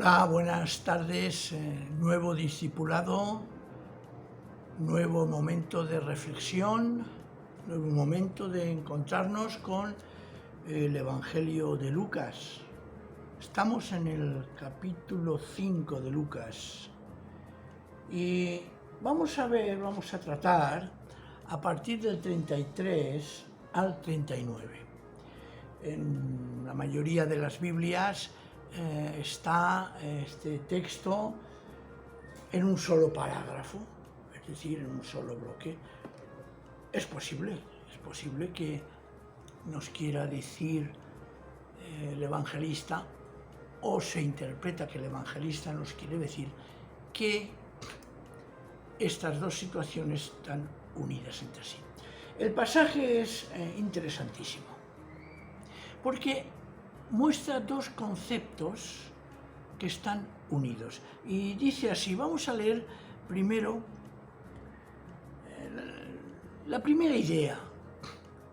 Hola, buenas tardes. Nuevo discipulado, nuevo momento de reflexión, nuevo momento de encontrarnos con el Evangelio de Lucas. Estamos en el capítulo 5 de Lucas y vamos a tratar a partir del 33 al 39. En la mayoría de las Biblias está este texto en un solo parágrafo, es decir, en un solo bloque. Es posible que nos quiera decir el evangelista, o se interpreta que el evangelista nos quiere decir que estas dos situaciones están unidas entre sí. El pasaje es interesantísimo, porque muestra dos conceptos que están unidos. Y dice así, vamos a leer primero la primera idea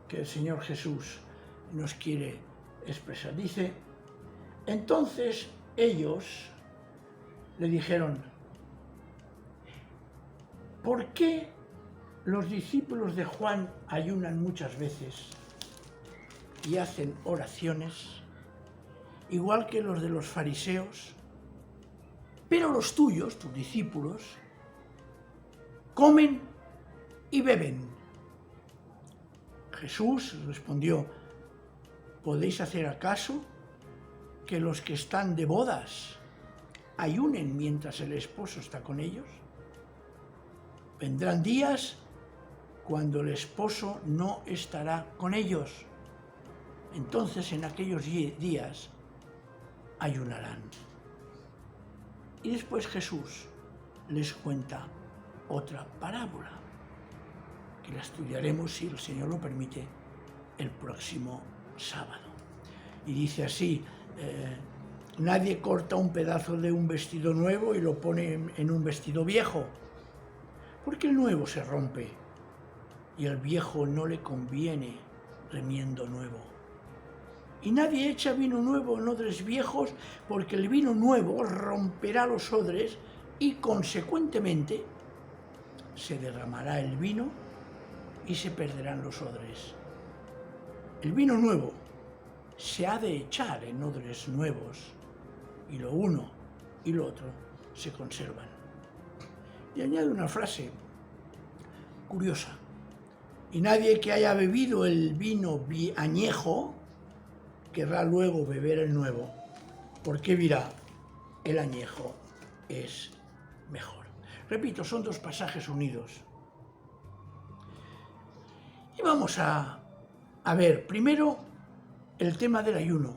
que el Señor Jesús nos quiere expresar. Dice, entonces ellos le dijeron, ¿por qué los discípulos de Juan ayunan muchas veces y hacen oraciones, igual que los de los fariseos, pero los tuyos, tus discípulos, comen y beben? Jesús respondió, ¿podéis hacer acaso que los que están de bodas ayunen mientras el esposo está con ellos? Vendrán días cuando el esposo no estará con ellos. Entonces en aquellos días ayunarán. Y después Jesús les cuenta otra parábola, que la estudiaremos, si el Señor lo permite, el próximo sábado. Y dice así, nadie corta un pedazo de un vestido nuevo y lo pone en un vestido viejo, porque el nuevo se rompe y al viejo no le conviene remiendo nuevo. Y nadie echa vino nuevo en odres viejos, porque el vino nuevo romperá los odres y consecuentemente se derramará el vino y se perderán los odres. El vino nuevo se ha de echar en odres nuevos, y lo uno y lo otro se conservan. Y añade una frase curiosa, y nadie que haya bebido el vino añejo querrá luego beber el nuevo, porque dirá, el añejo es mejor. Repito, son dos pasajes unidos. Y vamos a ver primero el tema del ayuno,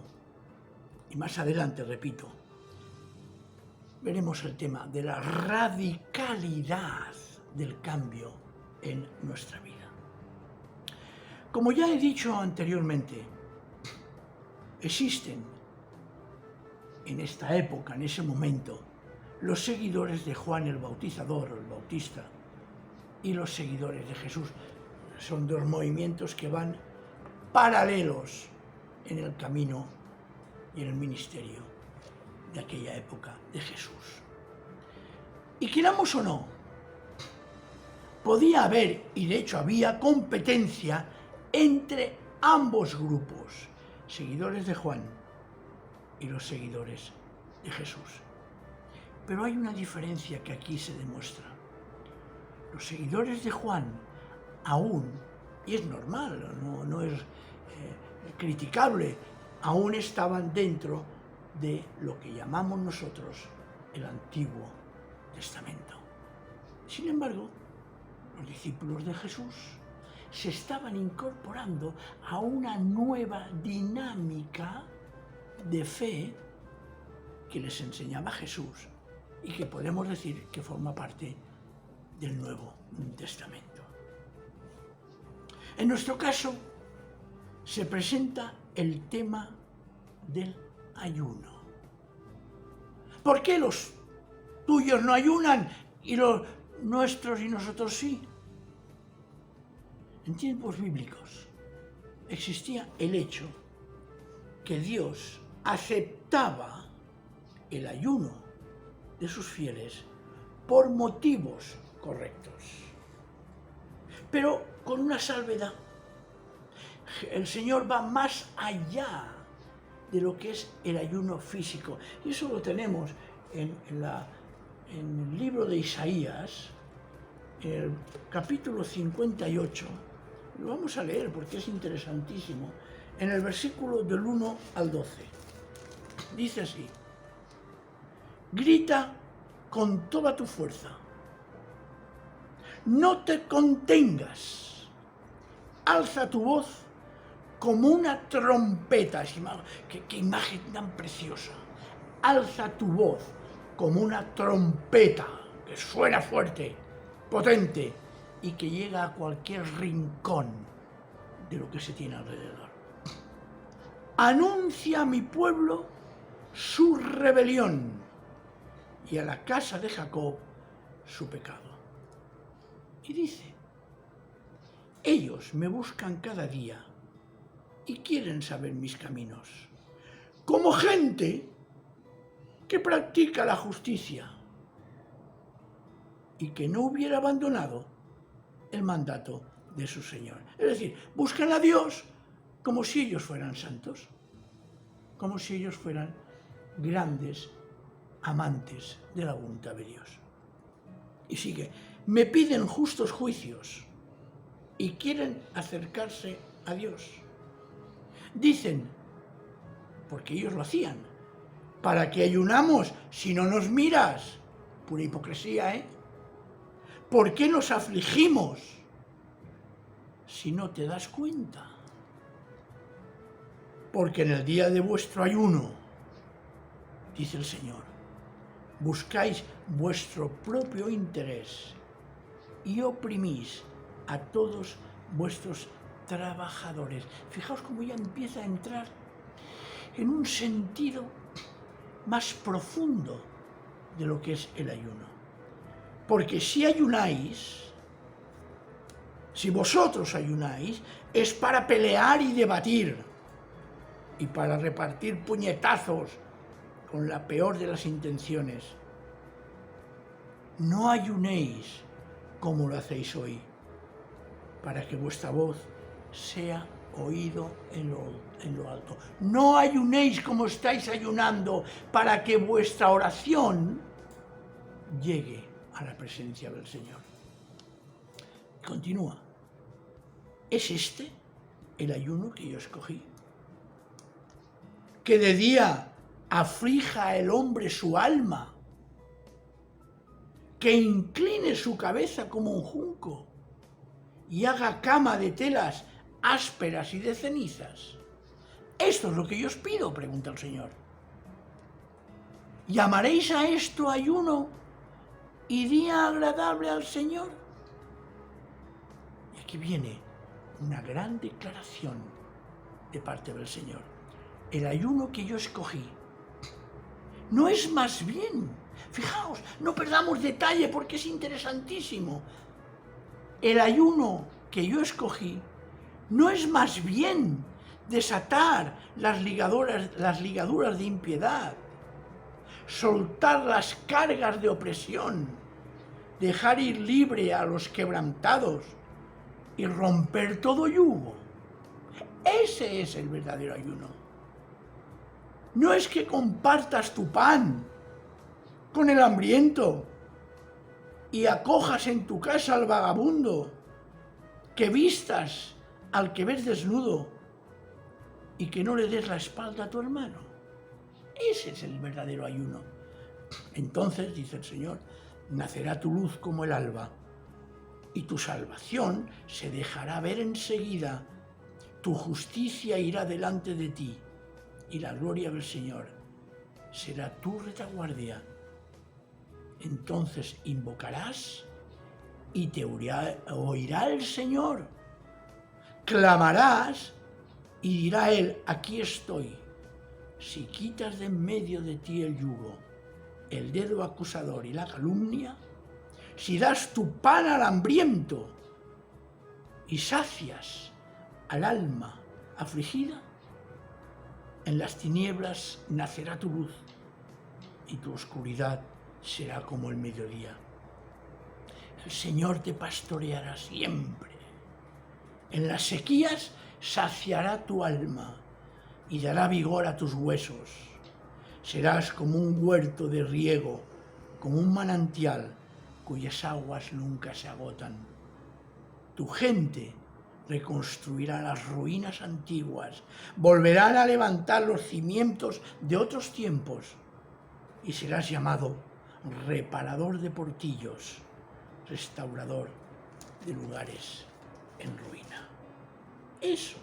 y más adelante, repito, veremos el tema de la radicalidad del cambio en nuestra vida. Como ya he dicho anteriormente, existen en esta época, en ese momento, los seguidores de Juan el Bautizador, el Bautista, y los seguidores de Jesús. Son dos movimientos que van paralelos en el camino y en el ministerio de aquella época de Jesús. Y queramos o no, podía haber, y de hecho había, competencia entre ambos grupos, seguidores de Juan y los seguidores de Jesús. Pero hay una diferencia que aquí se demuestra. Los seguidores de Juan aún, y es normal, no es criticable, aún estaban dentro de lo que llamamos nosotros el Antiguo Testamento. Sin embargo, los discípulos de Jesús se estaban incorporando a una nueva dinámica de fe que les enseñaba Jesús y que podemos decir que forma parte del Nuevo Testamento. En nuestro caso, se presenta el tema del ayuno. ¿Por qué los tuyos no ayunan y los nuestros y nosotros sí? En tiempos bíblicos existía el hecho que Dios aceptaba el ayuno de sus fieles por motivos correctos. Pero con una salvedad. El Señor va más allá de lo que es el ayuno físico. Y eso lo tenemos en el libro de Isaías, en el capítulo 58. Lo vamos a leer porque es interesantísimo. En el versículo del 1 al 12. Dice así: grita con toda tu fuerza, no te contengas, alza tu voz como una trompeta. Qué imagen tan preciosa. Alza tu voz como una trompeta que suena fuerte, potente y que llega a cualquier rincón de lo que se tiene alrededor. Anuncia a mi pueblo su rebelión y a la casa de Jacob su pecado. Y dice: ellos me buscan cada día y quieren saber mis caminos, como gente que practica la justicia y que no hubiera abandonado el mandato de su Señor. Es decir, buscan a Dios como si ellos fueran santos, como si ellos fueran grandes amantes de la voluntad de Dios. Y sigue: me piden justos juicios y quieren acercarse a Dios. Dicen, porque ellos lo hacían, ¿para qué ayunamos si no nos miras? Pura hipocresía, ¿eh? ¿Por qué nos afligimos si no te das cuenta? Porque en el día de vuestro ayuno, dice el Señor, buscáis vuestro propio interés y oprimís a todos vuestros trabajadores. Fijaos cómo ya empieza a entrar en un sentido más profundo de lo que es el ayuno. Porque si ayunáis, si vosotros ayunáis, es para pelear y debatir y para repartir puñetazos con la peor de las intenciones. No ayunéis como lo hacéis hoy, para que vuestra voz sea oído en lo alto. No ayunéis como estáis ayunando, para que vuestra oración llegue a la presencia del Señor. Continúa: ¿es este el ayuno que yo escogí? Que de día aflija el hombre su alma, que incline su cabeza como un junco y haga cama de telas ásperas y de cenizas. Esto es lo que yo os pido, pregunta el Señor. ¿Llamaréis a esto ayuno y día agradable al Señor? Y aquí viene una gran declaración de parte del Señor. El ayuno que yo escogí no es más bien, fijaos, no perdamos detalle porque es interesantísimo. El ayuno que yo escogí no es más bien desatar las ligaduras de impiedad, soltar las cargas de opresión, dejar ir libre a los quebrantados y romper todo yugo. Ese es el verdadero ayuno. No es que compartas tu pan con el hambriento y acojas en tu casa al vagabundo, que vistas al que ves desnudo y que no le des la espalda a tu hermano. Ese es el verdadero ayuno. Entonces, dice el Señor, nacerá tu luz como el alba y tu salvación se dejará ver enseguida. Tu justicia irá delante de ti y la gloria del Señor será tu retaguardia. Entonces invocarás y te oirá el Señor. Clamarás y dirá Él: aquí estoy. Si quitas de en medio de ti el yugo, el dedo acusador y la calumnia, si das tu pan al hambriento y sacias al alma afligida, en las tinieblas nacerá tu luz y tu oscuridad será como el mediodía. El Señor te pastoreará siempre. En las sequías saciará tu alma y dará vigor a tus huesos. Serás como un huerto de riego, como un manantial cuyas aguas nunca se agotan. Tu gente reconstruirá las ruinas antiguas, volverán a levantar los cimientos de otros tiempos y serás llamado reparador de portillos, restaurador de lugares en ruina. Eso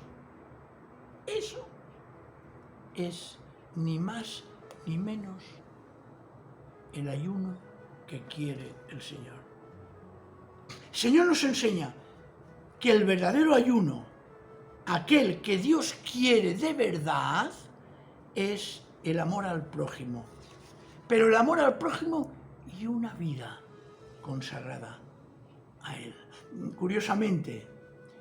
es ni más ni menos el ayuno que quiere el Señor. El Señor nos enseña que el verdadero ayuno, aquel que Dios quiere de verdad, es el amor al prójimo. Pero el amor al prójimo y una vida consagrada a Él. Curiosamente,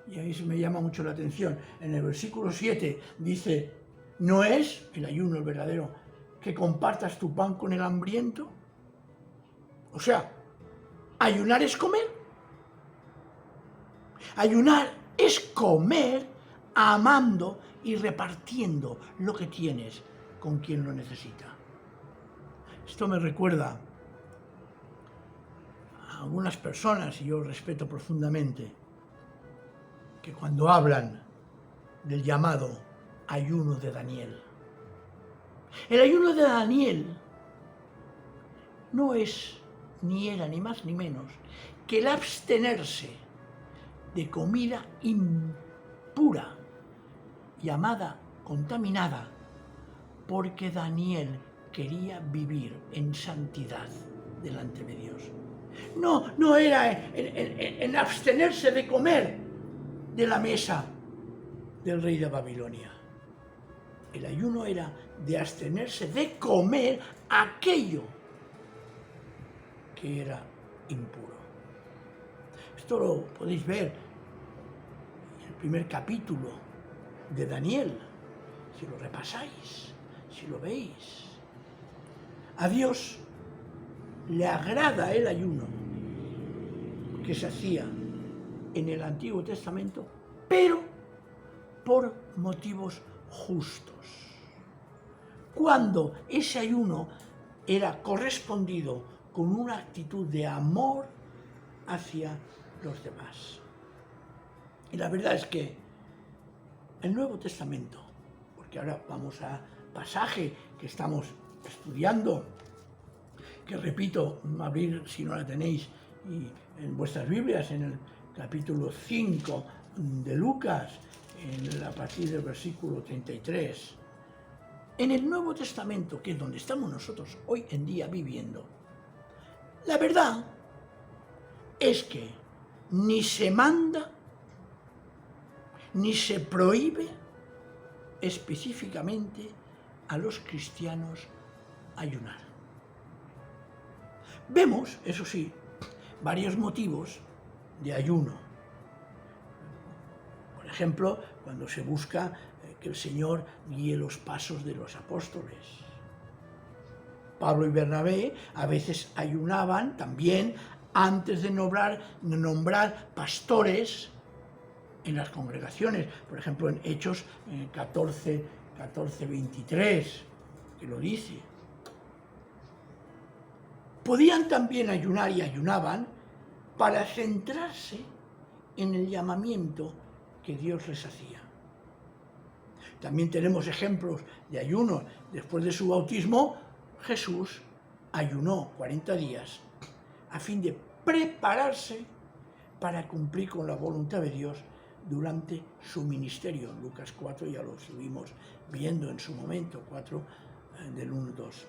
y a mí me llama mucho la atención, en el versículo 7 dice, ¿no es el ayuno el verdadero que compartas tu pan con el hambriento? O sea, ayunar es comer. Ayunar es comer amando y repartiendo lo que tienes con quien lo necesita. Esto me recuerda a algunas personas, y yo respeto profundamente, que cuando hablan del llamado ayuno de Daniel. El ayuno de Daniel no es, ni era, ni más ni menos, que el abstenerse de comida impura, llamada contaminada, porque Daniel quería vivir en santidad delante de Dios. No era en abstenerse de comer de la mesa del rey de Babilonia. El ayuno era de abstenerse de comer aquello que era impuro. Esto lo podéis ver en el primer capítulo de Daniel, si lo repasáis, si lo veis. A Dios le agrada el ayuno que se hacía en el Antiguo Testamento, pero por motivos justos. Cuando ese ayuno era correspondido con una actitud de amor hacia los demás. Y la verdad es que el Nuevo Testamento, porque ahora vamos a pasaje que estamos estudiando, que repito, abrir si no la tenéis y en vuestras Biblias, en el capítulo 5 de Lucas, a partir del versículo 33. En el Nuevo Testamento, que es donde estamos nosotros hoy en día viviendo, la verdad es que ni se manda, ni se prohíbe específicamente a los cristianos ayunar. Vemos, eso sí, varios motivos de ayuno. Por ejemplo, cuando se busca que el Señor guíe los pasos de los apóstoles. Pablo y Bernabé a veces ayunaban también antes de nombrar pastores en las congregaciones. Por ejemplo, en Hechos 14:23, que lo dice. Podían también ayunar y ayunaban para centrarse en el llamamiento que Dios les hacía. También tenemos ejemplos de ayuno. Después de su bautismo, Jesús ayunó 40 días a fin de prepararse para cumplir con la voluntad de Dios durante su ministerio. Lucas 4 ya lo estuvimos viendo en su momento, 4 del 1-2.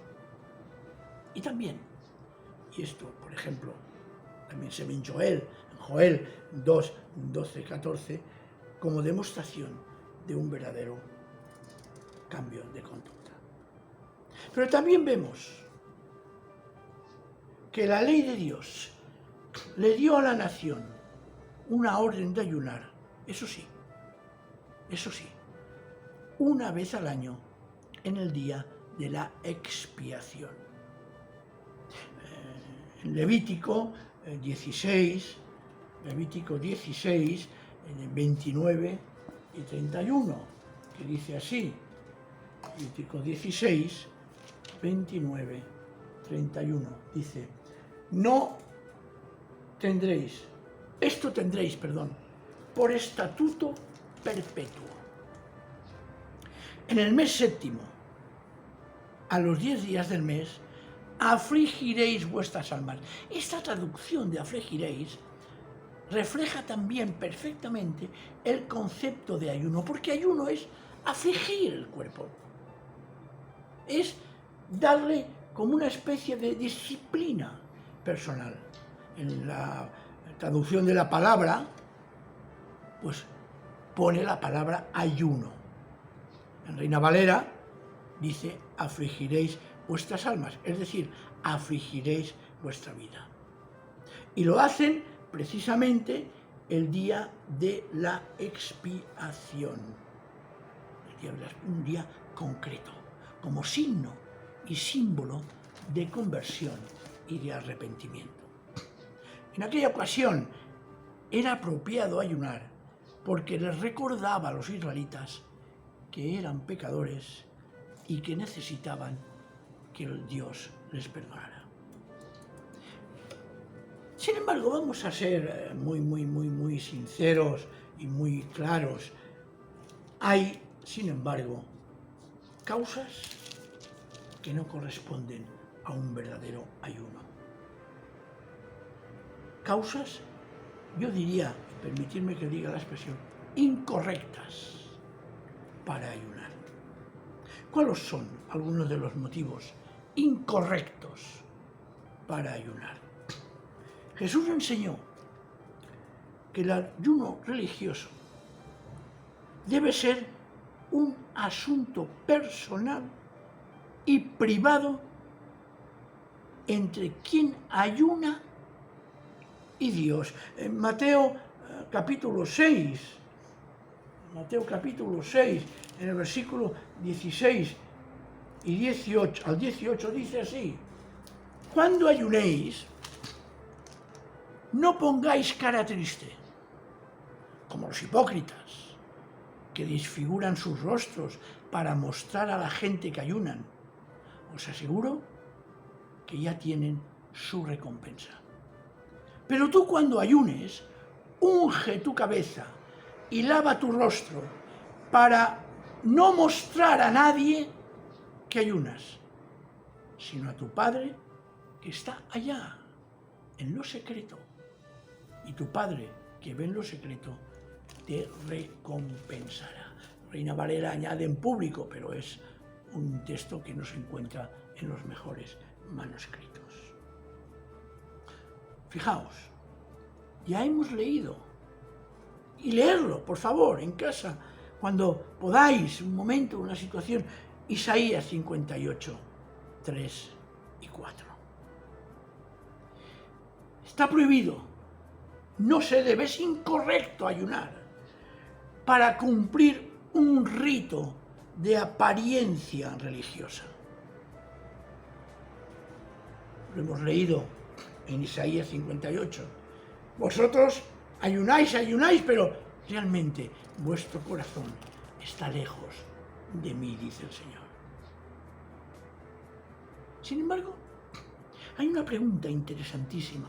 Y también, y esto, por ejemplo, también se ve en Joel 2, 12, 14, como demostración de un verdadero cambio de conducta. Pero también vemos que la ley de Dios le dio a la nación una orden de ayunar, eso sí, una vez al año en el día de la expiación. Levítico 16, 29 y 31, que dice así, Levítico 16, 29, 31, dice, esto tendréis, por estatuto perpetuo. En el mes séptimo, a los 10 días del mes, afligiréis vuestras almas. Esta traducción de afligiréis refleja también perfectamente el concepto de ayuno, porque ayuno es afligir el cuerpo, es darle como una especie de disciplina personal. En la traducción de la palabra, pues pone la palabra ayuno. En Reina Valera dice, afligiréis vuestras almas, es decir, afligiréis vuestra vida. Y lo hacen precisamente el día de la expiación, un día concreto, como signo y símbolo de conversión y de arrepentimiento. En aquella ocasión era apropiado ayunar porque les recordaba a los israelitas que eran pecadores y que necesitaban que el Dios les perdonara. Sin embargo, vamos a ser muy sinceros y muy claros. Hay, sin embargo, causas que no corresponden a un verdadero ayuno. Causas, yo diría, permitidme que diga la expresión, incorrectas para ayunar. ¿Cuáles son algunos de los motivos incorrectos para ayunar? Jesús enseñó que el ayuno religioso debe ser un asunto personal y privado entre quien ayuna y Dios. En Mateo capítulo 6, en el versículo 16 y 18, al 18 dice así, cuando ayunéis, no pongáis cara triste, como los hipócritas, que desfiguran sus rostros para mostrar a la gente que ayunan. Os aseguro que ya tienen su recompensa. Pero tú cuando ayunes, unge tu cabeza y lava tu rostro para no mostrar a nadie que ayunas, sino a tu Padre que está allá, en lo secreto. Y tu Padre que ve en lo secreto te recompensará. Reina Valera añade en público, pero es un texto que no se encuentra en los mejores manuscritos. Fijaos, ya hemos leído, y leerlo, por favor, en casa, cuando podáis, un momento, una situación, Isaías 58, 3 y 4. Está prohibido, no se debe, es incorrecto ayunar para cumplir un rito de apariencia religiosa. Lo hemos leído en Isaías 58. Vosotros ayunáis, pero realmente vuestro corazón está lejos de mí, dice el Señor. Sin embargo, hay una pregunta interesantísima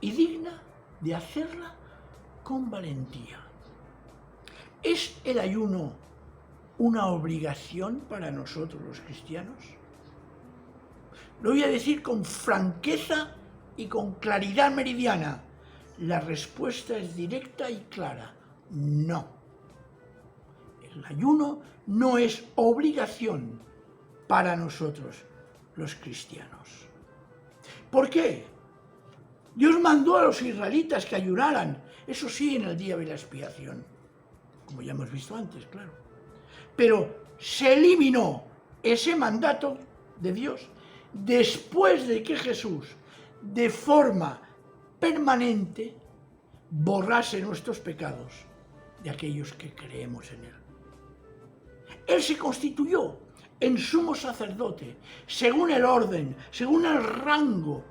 y digna de hacerla con valentía. ¿Es el ayuno una obligación para nosotros los cristianos? Lo voy a decir con franqueza y con claridad meridiana. La respuesta es directa y clara. No. El ayuno no es obligación para nosotros los cristianos. ¿Por qué? Dios mandó a los israelitas que ayunaran, eso sí, en el día de la expiación, como ya hemos visto antes, claro. Pero se eliminó ese mandato de Dios después de que Jesús, de forma permanente, borrase nuestros pecados de aquellos que creemos en Él. Él se constituyó en sumo sacerdote, según el orden, según el rango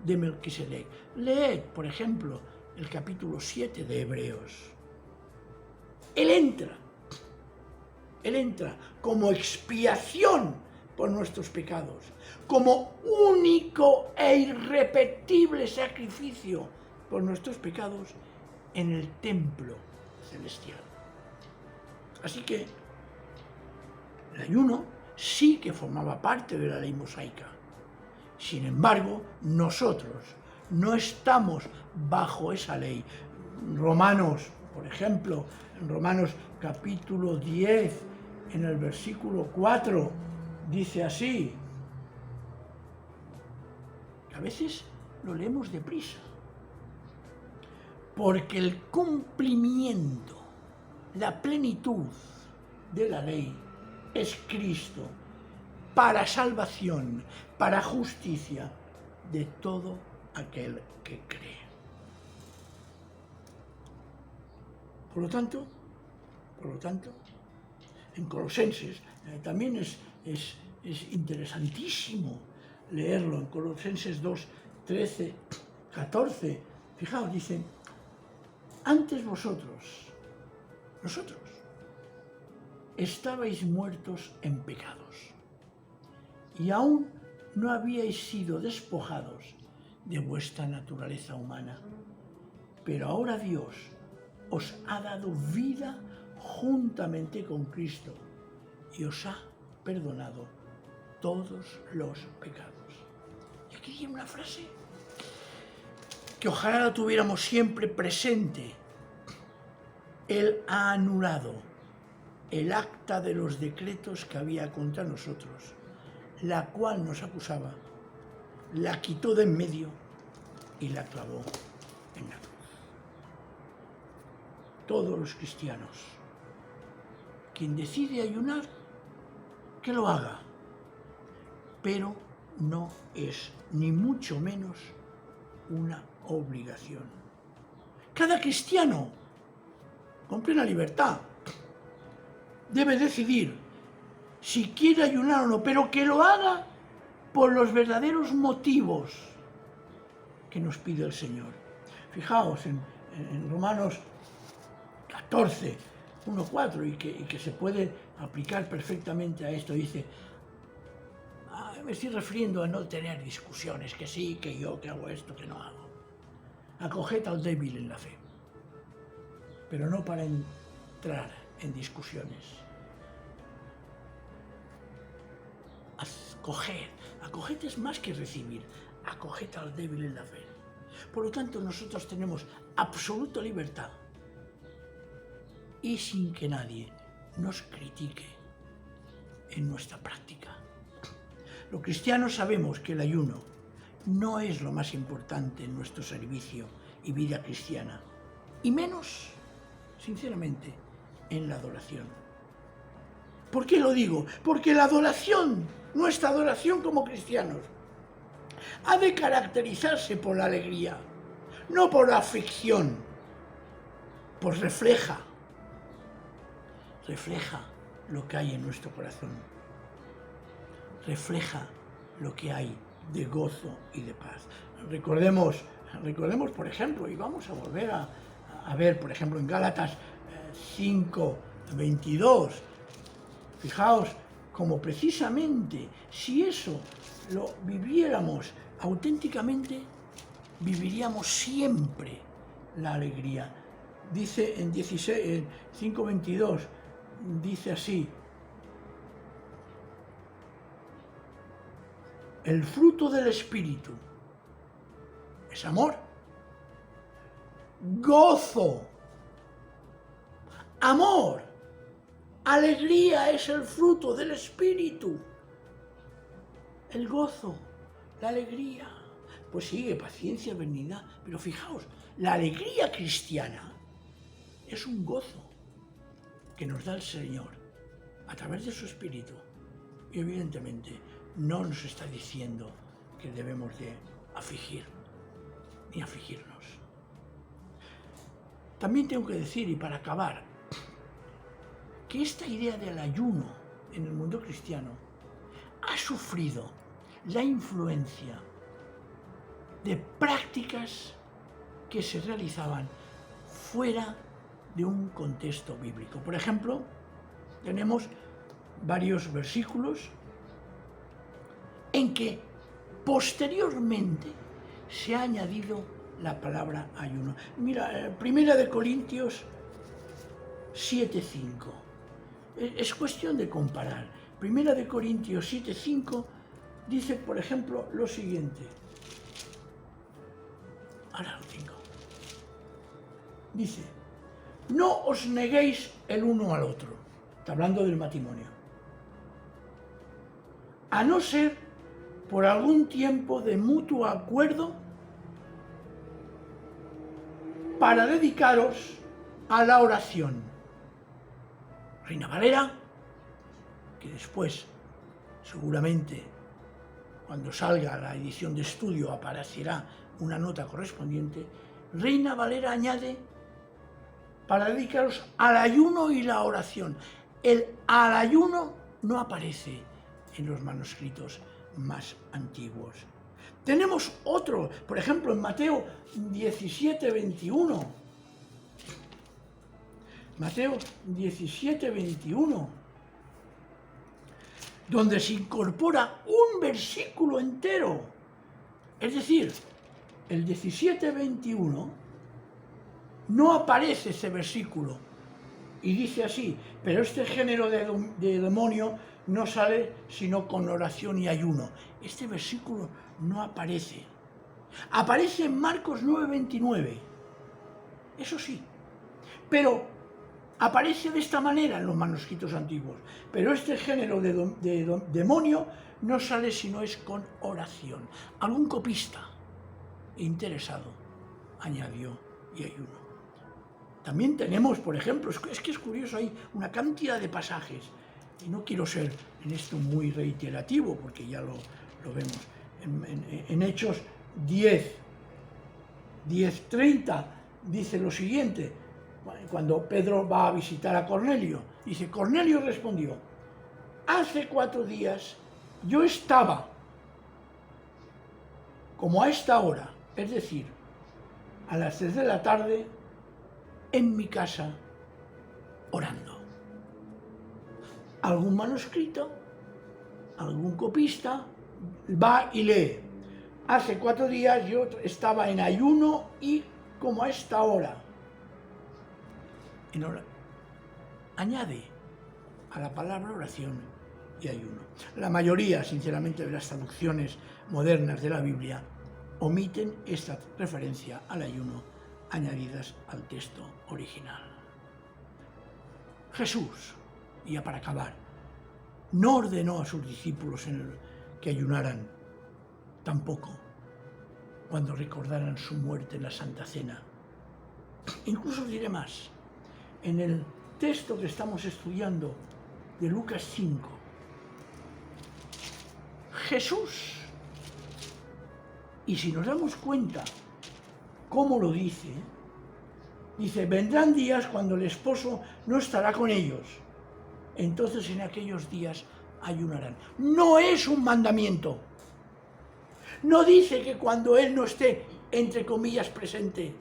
de Melquisedec. Leed, por ejemplo, el capítulo 7 de Hebreos. Él entra como expiación por nuestros pecados, como único e irrepetible sacrificio por nuestros pecados en el templo celestial. Así que el ayuno sí que formaba parte de la ley mosaica. Sin embargo, nosotros no estamos bajo esa ley. Romanos, por ejemplo, en Romanos capítulo 10, en el versículo 4, dice así, que a veces lo leemos deprisa, porque el cumplimiento, la plenitud de la ley es Cristo, para salvación, para justicia de todo aquel que cree. Por lo tanto, en Colosenses también es interesantísimo leerlo, en Colosenses 2, 13, 14. Fijaos, dicen, antes nosotros, estabais muertos en pecados y aún no habíais sido despojados de vuestra naturaleza humana, pero ahora Dios os ha dado vida juntamente con Cristo y os ha perdonado todos los pecados. Y aquí hay una frase que ojalá la tuviéramos siempre presente. Él ha anulado el acta de los decretos que había contra nosotros, la cual nos acusaba, la quitó de en medio y la clavó en la cruz. Todos los cristianos, quien decide ayunar, que lo haga, pero no es ni mucho menos una obligación. Cada cristiano, con plena libertad, debe decidir si quiere ayunar o no, pero que lo haga por los verdaderos motivos que nos pide el Señor. Fijaos en Romanos 14, 1, 4, y que se puede aplicar perfectamente a esto. Dice, me estoy refiriendo a no tener discusiones, que sí, que yo, que hago esto, que no hago. Acoged al débil en la fe, pero no para entrar en discusiones. Acoged es más que recibir, acoged al débil en la fe. Por lo tanto, nosotros tenemos absoluta libertad y sin que nadie nos critique en nuestra práctica. Los cristianos sabemos que el ayuno no es lo más importante en nuestro servicio y vida cristiana, y menos, sinceramente, en la adoración. ¿Por qué lo digo? Porque la adoración, nuestra adoración como cristianos, ha de caracterizarse por la alegría, no por la aflicción, pues refleja lo que hay en nuestro corazón, refleja lo que hay de gozo y de paz. Recordemos, por ejemplo, y vamos a volver a ver, por ejemplo, en Gálatas 5, 22, fijaos como precisamente si eso lo viviéramos auténticamente, viviríamos siempre la alegría. Dice en 5:22, dice así, el fruto del Espíritu es amor, gozo, amor, alegría es el fruto del Espíritu, el gozo, la alegría. Pues sigue paciencia, benignidad, pero fijaos, la alegría cristiana es un gozo que nos da el Señor a través de su Espíritu. Y evidentemente no nos está diciendo que debemos de afligir ni afligirnos. También tengo que decir, y para acabar, que esta idea del ayuno en el mundo cristiano ha sufrido la influencia de prácticas que se realizaban fuera de un contexto bíblico. Por ejemplo, tenemos varios versículos en que posteriormente se ha añadido la palabra ayuno. Mira, 1 Corintios 7:5. Es cuestión de comparar. 1 Corintios 7:5 dice, por ejemplo, lo siguiente. Ahora lo tengo. Dice, no os neguéis el uno al otro. Está hablando del matrimonio. A no ser por algún tiempo de mutuo acuerdo para dedicaros a la oración. Reina Valera, que después, seguramente, cuando salga la edición de estudio aparecerá una nota correspondiente, Reina Valera añade para dedicaros al ayuno y la oración. El al ayuno no aparece en los manuscritos más antiguos. Tenemos otro, por ejemplo, en Mateo 17:21. Mateo 17:21, donde se incorpora un versículo entero. Es decir, el 17:21 no aparece ese versículo y dice así, pero este género de demonio no sale sino con oración y ayuno. Este versículo no aparece. Aparece en Marcos 9:29, eso sí, pero aparece de esta manera en los manuscritos antiguos, pero este género de demonio no sale si no es con oración. Algún copista interesado añadió y ayuno. También tenemos, por ejemplo, es que es curioso, hay una cantidad de pasajes, y no quiero ser en esto muy reiterativo, porque ya lo vemos, en Hechos 10:30 dice lo siguiente, cuando Pedro va a visitar a Cornelio, dice, Cornelio respondió, hace 4 días yo estaba, como a esta hora, es decir, a las 3 de la tarde, en mi casa, orando. Algún manuscrito, algún copista, va y lee, hace 4 días yo estaba en ayuno y como a esta hora. Añade a la palabra oración y ayuno. La mayoría, sinceramente, de las traducciones modernas de la Biblia omiten esta referencia al ayuno añadidas al texto original. Jesús, y ya para acabar, no ordenó a sus discípulos que ayunaran, tampoco cuando recordaran su muerte en la Santa Cena. Incluso os diré más, en el texto que estamos estudiando de Lucas 5, Jesús, y si nos damos cuenta cómo lo dice, vendrán días cuando el esposo no estará con ellos, entonces en aquellos días ayunarán. No es un mandamiento. No dice que cuando él no esté, entre comillas, presente,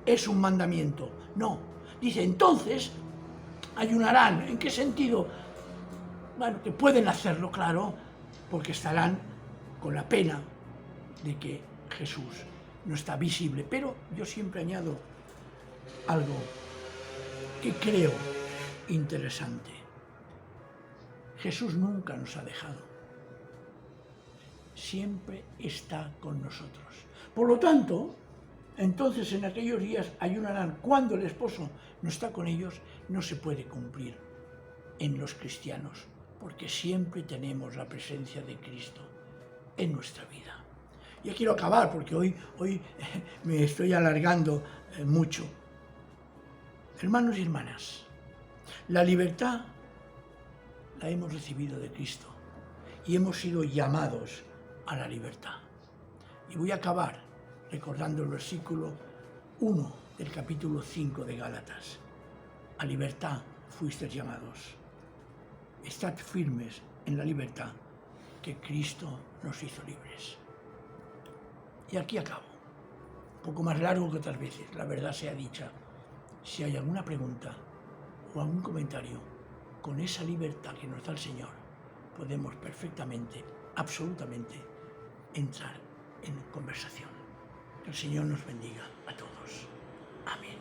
es un mandamiento. No, dice entonces ayunarán. ¿En qué sentido? Bueno, que pueden hacerlo, claro, porque estarán con la pena de que Jesús no está visible. Pero yo siempre añado algo que creo interesante. Jesús nunca nos ha dejado. Siempre está con nosotros. Por lo tanto, entonces en aquellos días ayunarán cuando el esposo no está con ellos, no se puede cumplir en los cristianos, porque siempre tenemos la presencia de Cristo en nuestra vida. Ya quiero acabar porque hoy me estoy alargando mucho. Hermanos y hermanas, la libertad la hemos recibido de Cristo y hemos sido llamados a la libertad. Y voy a acabar recordando el versículo 1 del capítulo 5 de Gálatas. A libertad fuisteis llamados. Estad firmes en la libertad que Cristo nos hizo libres. Y aquí acabo. Un poco más largo que otras veces, la verdad sea dicha. Si hay alguna pregunta o algún comentario, con esa libertad que nos da el Señor, podemos perfectamente, absolutamente, entrar en conversación. Que el Señor nos bendiga a todos. Amén.